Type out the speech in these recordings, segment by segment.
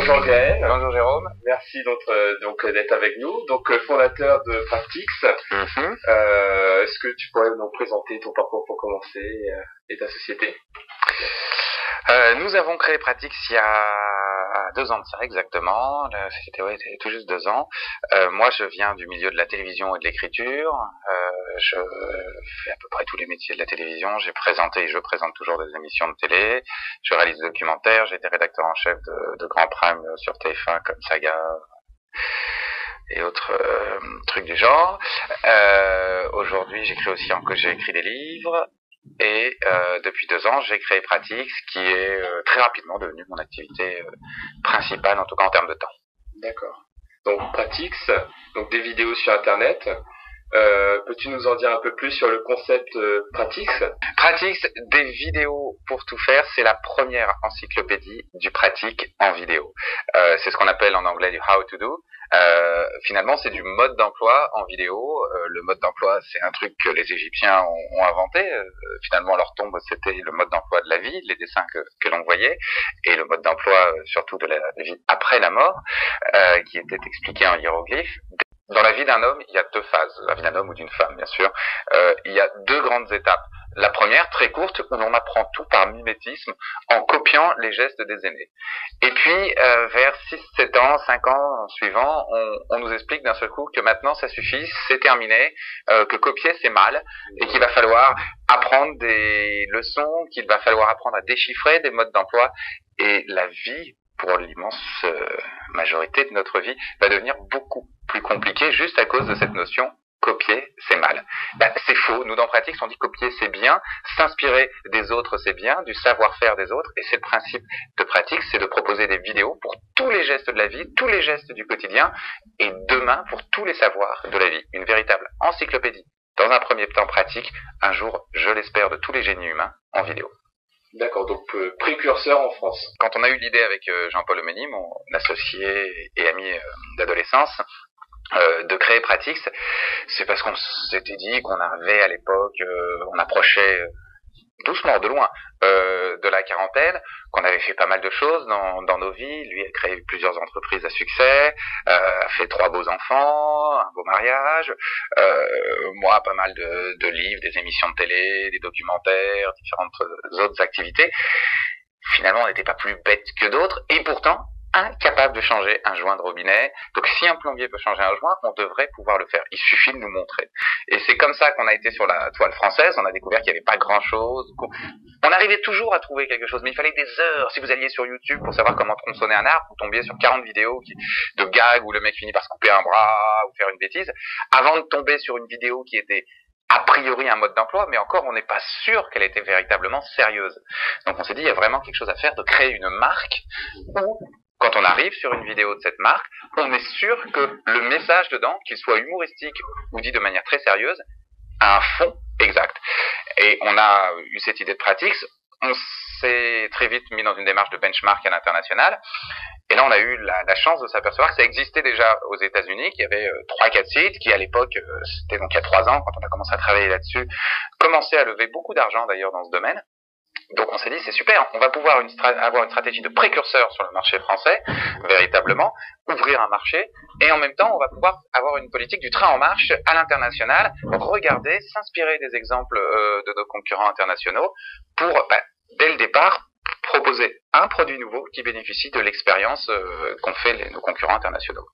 Bonjour Gaël. Bonjour Jérôme. Merci d'être avec nous. Donc fondateur de Pratix. Est-ce que tu pourrais nous présenter ton parcours pour commencer et ta société? Nous avons créé Pratix il y a 2 ans de ça exactement. C'était tout juste 2 ans. Moi je viens du milieu de la télévision et de l'écriture. Je fais à peu près tous les métiers de la télévision. J'ai présenté et je présente toujours des émissions de télé. Je réalise des documentaires. J'ai été rédacteur en chef de Grand Prime sur TF1 comme Saga et autres trucs du genre. Aujourd'hui j'ai écrit des livres. Et depuis 2 ans, j'ai créé Pratix, qui est très rapidement devenu mon activité principale, en tout cas en termes de temps. D'accord. Donc Pratix, donc des vidéos sur Internet. Peux-tu nous en dire un peu plus sur le concept Pratix? Pratix, des vidéos pour tout faire, c'est la première encyclopédie du pratique en vidéo. C'est ce qu'on appelle en anglais du how to do. Finalement, c'est du mode d'emploi en vidéo. Le mode d'emploi, c'est un truc que les Égyptiens ont inventé. Finalement, leur tombe, c'était le mode d'emploi de la vie, les dessins que l'on voyait, et le mode d'emploi surtout de la vie après la mort, qui était expliqué en hiéroglyphes. Dans la vie d'un homme, il y a 2 phases. La vie d'un homme ou d'une femme, bien sûr. Il y a 2 grandes étapes. La première, très courte, où l'on apprend tout par mimétisme, en copiant les gestes des aînés. Et puis, vers 6, 7 ans, 5 ans suivant, on nous explique d'un seul coup que maintenant ça suffit, c'est terminé, que copier c'est mal, et qu'il va falloir apprendre des leçons, qu'il va falloir apprendre à déchiffrer des modes d'emploi, et la vie, pour l'immense majorité de notre vie, va devenir beaucoup plus compliquée juste à cause de cette notion copier c'est mal. C'est faux. Nous dans Pratix on dit copier c'est bien, s'inspirer des autres c'est bien, du savoir-faire des autres, et c'est le principe de Pratix, c'est de proposer des vidéos pour tous les gestes de la vie, tous les gestes du quotidien, et demain pour tous les savoirs de la vie. Une véritable encyclopédie. Dans un premier temps pratique, un jour, je l'espère, de tous les génies humains en vidéo. D'accord, donc précurseur en France. Quand on a eu l'idée avec Jean-Paul Omeny, mon associé et ami d'adolescence, de créer Pratix, c'est parce qu'on s'était dit qu'on arrivait à l'époque, on approchait doucement, de loin, de la quarantaine, qu'on avait fait pas mal de choses dans nos vies. Lui a créé plusieurs entreprises à succès, a fait 3 beaux enfants, un beau mariage, moi pas mal de livres, des émissions de télé, des documentaires, différentes autres activités. Finalement, on n'était pas plus bête que d'autres, et pourtant incapable de changer un joint de robinet. Donc si un plombier peut changer un joint, on devrait pouvoir le faire. Il suffit de nous montrer. Et c'est comme ça qu'on a été sur la toile française. On a découvert qu'il n'y avait pas grand-chose. On arrivait toujours à trouver quelque chose, mais il fallait des heures. Si vous alliez sur YouTube pour savoir comment tronçonner un arbre, vous tombiez sur 40 vidéos de gags où le mec finit par se couper un bras ou faire une bêtise, avant de tomber sur une vidéo qui était a priori un mode d'emploi, mais encore on n'est pas sûr qu'elle était véritablement sérieuse. Donc on s'est dit, il y a vraiment quelque chose à faire, de créer une marque où, quand on arrive sur une vidéo de cette marque, on est sûr que le message dedans, qu'il soit humoristique ou dit de manière très sérieuse, a un fond exact. Et on a eu cette idée de Pratix, on s'est très vite mis dans une démarche de benchmark à l'international, et là on a eu la chance de s'apercevoir que ça existait déjà aux États-Unis, qu'il y avait 3-4 sites qui à l'époque, c'était donc il y a 3 ans, quand on a commencé à travailler là-dessus, commençaient à lever beaucoup d'argent d'ailleurs dans ce domaine. Donc on s'est dit, c'est super, on va pouvoir avoir une stratégie de précurseur sur le marché français, véritablement, ouvrir un marché, et en même temps on va pouvoir avoir une politique du train en marche à l'international, regarder, s'inspirer des exemples de nos concurrents internationaux pour, dès le départ, proposer un produit nouveau qui bénéficie de l'expérience qu'ont fait nos concurrents internationaux.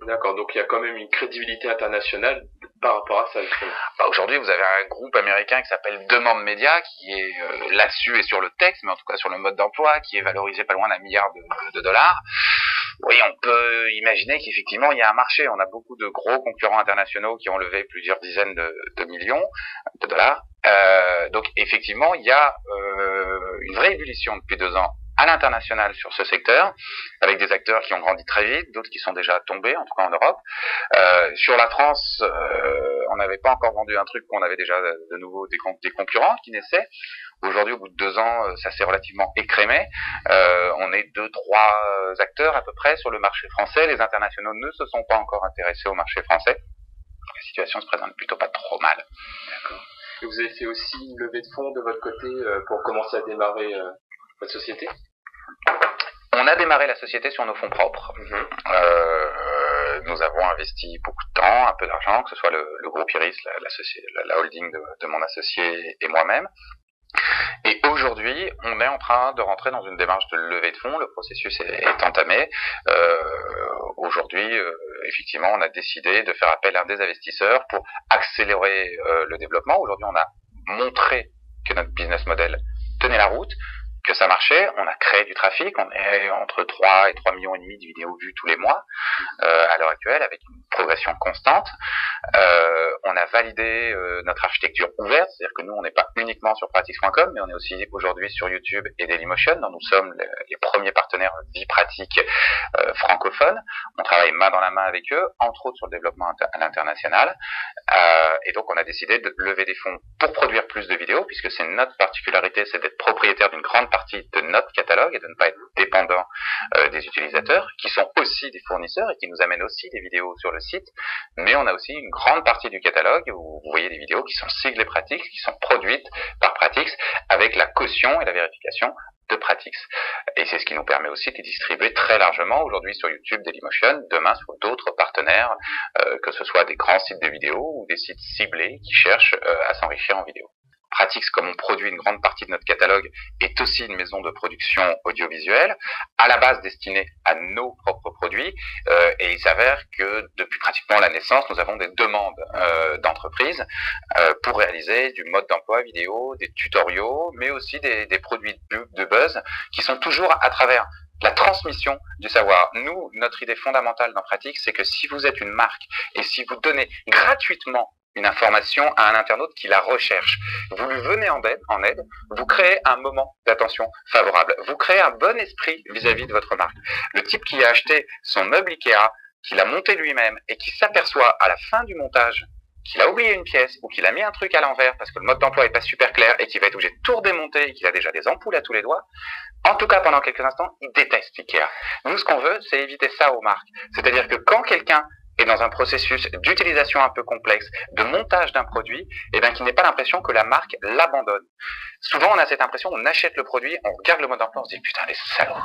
D'accord, donc il y a quand même une crédibilité internationale par rapport à ça, justement. Aujourd'hui, vous avez un groupe américain qui s'appelle Demand Media, qui est là-dessus et sur le texte, mais en tout cas sur le mode d'emploi, qui est valorisé pas loin d'1 milliard de dollars. Oui, on peut imaginer qu'effectivement, il y a un marché. On a beaucoup de gros concurrents internationaux qui ont levé plusieurs dizaines de millions de dollars. Donc, effectivement, il y a une vraie ébullition depuis 2 ans à l'international sur ce secteur, avec des acteurs qui ont grandi très vite, d'autres qui sont déjà tombés, en tout cas en Europe. Sur la France, on n'avait pas encore vendu un truc qu'on avait déjà de nouveau des concurrents qui naissaient. Aujourd'hui, au bout de 2 ans, ça s'est relativement écrémé. On est 2-3 acteurs à peu près sur le marché français. Les internationaux ne se sont pas encore intéressés au marché français. La situation se présente plutôt pas trop mal. D'accord. Et vous avez fait aussi une levée de fonds de votre côté pour commencer à démarrer votre société? On On a démarré la société sur nos fonds propres. Nous avons investi beaucoup de temps, un peu d'argent, que ce soit le groupe Iris, la holding de mon associé et moi-même. Et aujourd'hui, on est en train de rentrer dans une démarche de levée de fonds. Le processus est entamé. Aujourd'hui, effectivement, on a décidé de faire appel à des investisseurs pour accélérer le développement. Aujourd'hui, on a montré que notre business model tenait la route, que ça marchait. On a créé du trafic. On est entre 3 et 3 millions et demi de vidéos vues tous les mois à l'heure actuelle, avec une progression constante. On a validé notre architecture ouverte, c'est-à-dire que nous, on n'est pas uniquement sur Pratix.com, mais on est aussi aujourd'hui sur YouTube et Dailymotion, dont nous sommes les premiers partenaires Vie Pratique francophones. On travaille main dans la main avec eux, entre autres sur le développement à l'international. Et donc, on a décidé de lever des fonds pour produire plus de vidéos, puisque c'est notre particularité, c'est d'être propriétaire d'une grande partie de notre catalogue et de ne pas être dépendant des utilisateurs, qui sont aussi des fournisseurs et qui nous amènent aussi des vidéos sur le site. Mais on a aussi une grande partie du catalogue où vous voyez des vidéos qui sont siglées Pratix, qui sont produites par Pratix avec la caution et la vérification de Pratix. Et c'est ce qui nous permet aussi de distribuer très largement aujourd'hui sur YouTube, Dailymotion, demain sur d'autres partenaires, que ce soit des grands sites de vidéos ou des sites ciblés qui cherchent à s'enrichir en vidéo. Pratix, comme on produit une grande partie de notre catalogue, est aussi une maison de production audiovisuelle, à la base destinée à nos propres produits, et il s'avère que depuis pratiquement la naissance, nous avons des demandes d'entreprises pour réaliser du mode d'emploi vidéo, des tutoriaux, mais aussi des produits de buzz qui sont toujours à travers la transmission du savoir. Nous, notre idée fondamentale dans Pratix, c'est que si vous êtes une marque et si vous donnez gratuitement une information à un internaute qui la recherche, vous lui venez en aide, vous créez un moment d'attention favorable, vous créez un bon esprit vis-à-vis de votre marque. Le type qui a acheté son meuble Ikea, qui l'a monté lui-même et qui s'aperçoit à la fin du montage qu'il a oublié une pièce ou qu'il a mis un truc à l'envers parce que le mode d'emploi est pas super clair et qu'il va être obligé de tout redémonter et qu'il a déjà des ampoules à tous les doigts, en tout cas pendant quelques instants, il déteste Ikea. Nous, ce qu'on veut, c'est éviter ça aux marques. C'est-à-dire que quand quelqu'un est dans un processus d'utilisation un peu complexe, de montage d'un produit, et bien qu'il n'ait pas l'impression que la marque l'abandonne. Souvent, on a cette impression, on achète le produit, on regarde le mode d'emploi, on se dit putain, les salauds,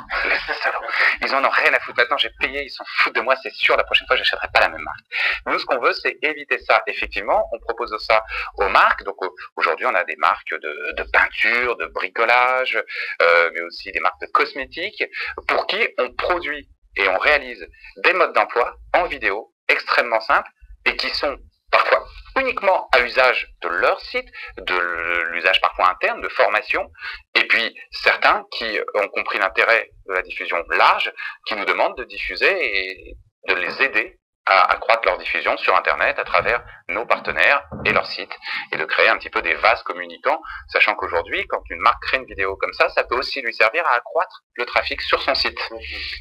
ils en ont rien à foutre. Maintenant, j'ai payé, ils s'en foutent de moi, c'est sûr, la prochaine fois, j'achèterai pas la même marque. Nous, ce qu'on veut, c'est éviter ça. Effectivement, on propose ça aux marques. Donc, aujourd'hui, on a des marques de peinture, de bricolage, mais aussi des marques de cosmétiques, pour qui on produit et on réalise des modes d'emploi en vidéo extrêmement simples et qui sont parfois uniquement à usage de leur site, de l'usage parfois interne, de formation, et puis certains qui ont compris l'intérêt de la diffusion large, qui nous demandent de diffuser et de les aider à accroître leur diffusion sur Internet à travers nos partenaires et leurs sites, et de créer un petit peu des vases communicants, sachant qu'aujourd'hui, quand une marque crée une vidéo comme ça peut aussi lui servir à accroître le trafic sur son site,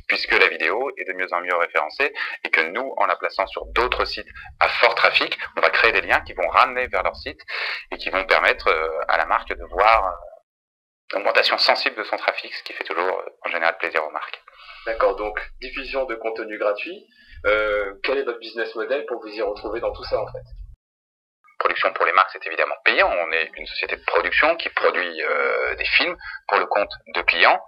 puisque la vidéo est de mieux en mieux référencée, et que nous, en la plaçant sur d'autres sites à fort trafic, on va créer des liens qui vont ramener vers leur site, et qui vont permettre à la marque de voir une augmentation sensible de son trafic, ce qui fait toujours en général plaisir aux marques. D'accord, donc diffusion de contenu gratuit. Quel est votre business model pour vous y retrouver dans tout ça en fait? Production pour les marques, c'est évidemment payant. On est une société de production qui produit des films pour le compte de clients.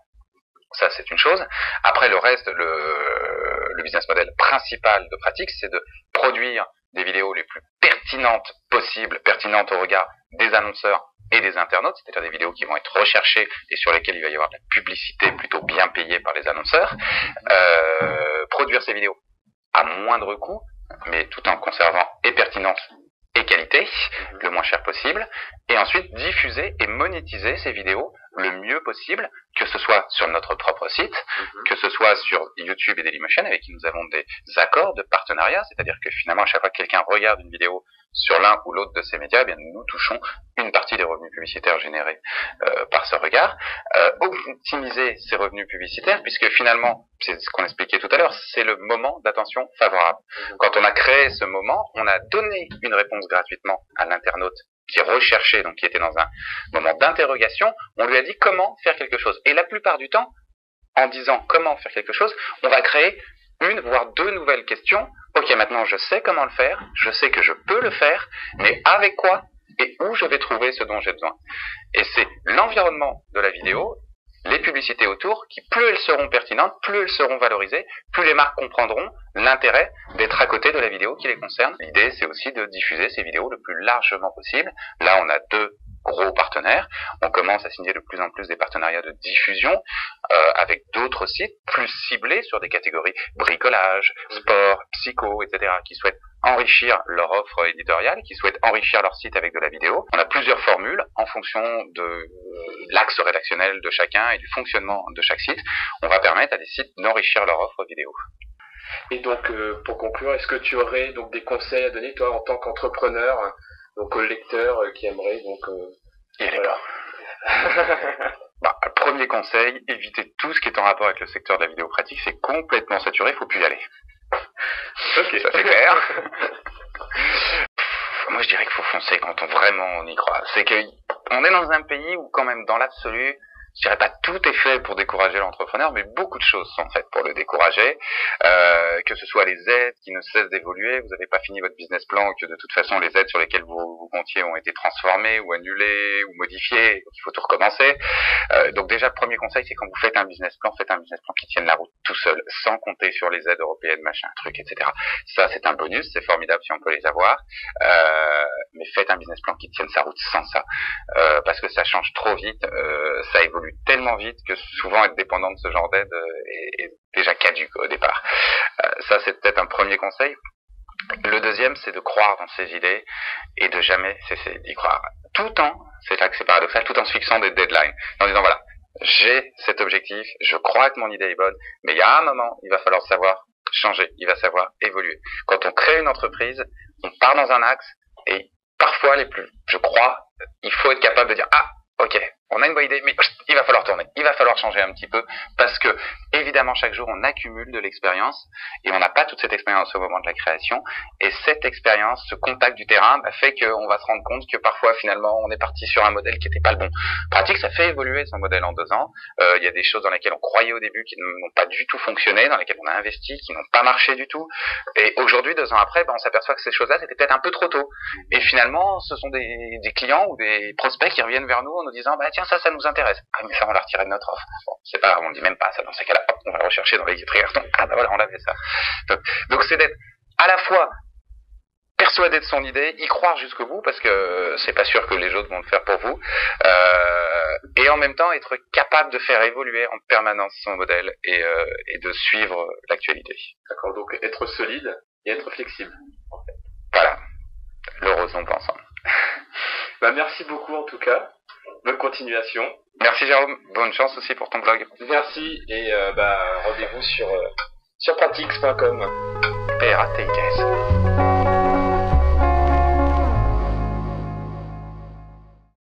Ça, c'est une chose. Après, le reste, le business model principal de Pratix, c'est de produire des vidéos les plus pertinentes possibles, pertinentes au regard des annonceurs et des internautes, c'est-à-dire des vidéos qui vont être recherchées et sur lesquelles il va y avoir de la publicité plutôt bien payée par les annonceurs. Produire ces vidéos à moindre coût, mais tout en conservant et pertinence et qualité, le moins cher possible, et ensuite diffuser et monétiser ces vidéos le mieux possible, que ce soit sur notre propre site, que ce soit sur YouTube et Dailymotion, avec qui nous avons des accords de partenariat, c'est-à-dire que finalement, à chaque fois que quelqu'un regarde une vidéo sur l'un ou l'autre de ces médias, eh bien, nous touchons une partie des revenus publicitaires générés par ce regard. Optimiser ces revenus publicitaires, puisque finalement, c'est ce qu'on expliquait tout à l'heure, c'est le moment d'attention favorable. Quand on a créé ce moment, on a donné une réponse gratuitement à l'internaute qui recherchait, donc qui était dans un moment d'interrogation, on lui a dit comment faire quelque chose. Et la plupart du temps, en disant comment faire quelque chose, on va créer une, voire deux nouvelles questions. Ok, maintenant je sais comment le faire, je sais que je peux le faire, mais avec quoi et où je vais trouver ce dont j'ai besoin. Et c'est l'environnement de la vidéo, les publicités autour, qui plus elles seront pertinentes, plus elles seront valorisées, plus les marques comprendront l'intérêt d'être à côté de la vidéo qui les concerne. L'idée, c'est aussi de diffuser ces vidéos le plus largement possible. Là, on a 2 gros partenaires. On commence à signer de plus en plus des partenariats de diffusion avec d'autres sites plus ciblés sur des catégories bricolage, sport, psycho, etc. qui souhaitent enrichir leur offre éditoriale, qui souhaitent enrichir leur site avec de la vidéo. On a plusieurs formules en fonction de l'axe rédactionnel de chacun et du fonctionnement de chaque site. On va permettre à des sites d'enrichir leur offre vidéo. Et donc, pour conclure, est-ce que tu aurais donc des conseils à donner, toi, en tant qu'entrepreneur, donc aux lecteurs qui aimeraient donc... voilà. Premier conseil, évitez tout ce qui est en rapport avec le secteur de la vidéo pratique. C'est complètement saturé, il faut plus y aller. Ok, ça c'est clair. Moi je dirais qu'il faut foncer quand on y croit. C'est qu'on est dans un pays où quand même dans l'absolu, je dirais pas tout est fait pour décourager l'entrepreneur, mais beaucoup de choses sont faites pour le décourager. Que ce soit les aides qui ne cessent d'évoluer, vous n'avez pas fini votre business plan, que de toute façon les aides sur lesquelles vous comptiez ont été transformées ou annulées ou modifiées, donc il faut tout recommencer. Donc déjà, le premier conseil, c'est quand vous faites un business plan qui tienne la route tout seul, sans compter sur les aides européennes, machin, truc, etc. Ça, c'est un bonus, c'est formidable si on peut les avoir, mais faites un business plan qui tienne sa route sans ça, parce que ça change trop vite, ça évolue tellement vite que souvent être dépendant de ce genre d'aide est déjà caduque au départ. Ça, c'est peut-être un premier conseil. Le deuxième, c'est de croire dans ses idées et de jamais cesser d'y croire. Tout en, c'est là que c'est paradoxal, tout en se fixant des deadlines. En disant, voilà, j'ai cet objectif, je crois que mon idée est bonne, mais il y a un moment, il va falloir savoir changer, il va savoir évoluer. Quand on crée une entreprise, on part dans un axe et parfois je crois, il faut être capable de dire, ah, ok, on a une bonne idée, mais il va falloir tourner, il va falloir changer un petit peu, parce que, évidemment, chaque jour, on accumule de l'expérience, et on n'a pas toute cette expérience au moment de la création, et cette expérience, ce contact du terrain, fait qu'on va se rendre compte que parfois, finalement, on est parti sur un modèle qui n'était pas le bon. Pratique, ça fait évoluer son modèle en 2 ans, il y a des choses dans lesquelles on croyait au début qui n'ont pas du tout fonctionné, dans lesquelles on a investi, qui n'ont pas marché du tout, et aujourd'hui, 2 ans après, on s'aperçoit que ces choses-là, c'était peut-être un peu trop tôt, et finalement, ce sont des clients ou des prospects qui reviennent vers nous en nous disant, tiens, ça nous intéresse. Ah, mais ça, on l'a retiré de notre offre. Bon, c'est pas, on dit même pas ça. Dans ces cas-là, hop, on va le rechercher dans les cartons. Ah, voilà, on avait ça. Donc, c'est d'être à la fois persuadé de son idée, y croire jusqu'au bout, parce que c'est pas sûr que les autres vont le faire pour vous, et en même temps être capable de faire évoluer en permanence son modèle et de suivre l'actualité. D'accord, donc être solide et être flexible, en fait. Voilà, le roson ensemble. Merci beaucoup en tout cas. Bonne continuation. Merci Jérôme, bonne chance aussi pour ton blog. Merci et rendez-vous sur pratix.com. PRATIX.